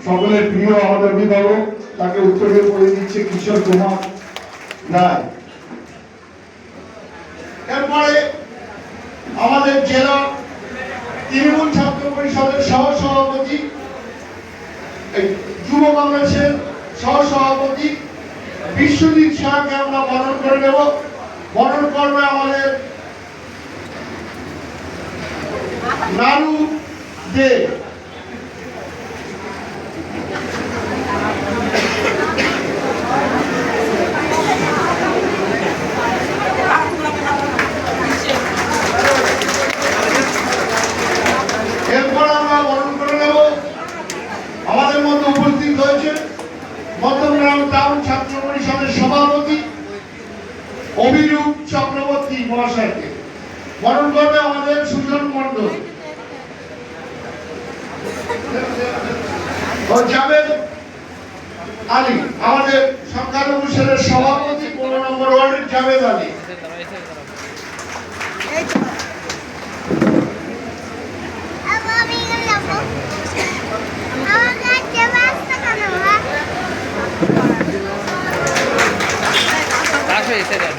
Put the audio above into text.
সকলের প্রিয় আমাদের অভিভাবক, তাকে উত্তরে করে দিচ্ছে কিশোর কুমার রায়। এরপরে আমাদের জেলা তৃণমূল ছাত্র পরিষদের সহসভাপতি, যুব কংগ্রেসের সহসভাপতি বিশ্বজিৎ শাহকে আমরা বরণ করে নেব। বরণ করবে আমাদের নারু দে। এরপর আমরা বরণ করে নেব আমাদের মধ্যে উপস্থিত হয়েছে মধ্যমগ্রাম টাউন ছাত্র পরিষদের সভাপতি অভিরূপ চক্রবর্তী মহাশয়কে। বরণ করবে আমাদের সুজন মন্ডল ও জাভেদ আলী, আমাদের সংখ্যালঘু সেলের সভাপতি 15 নম্বর ওয়ার্ডের জাভেদ আলী। ese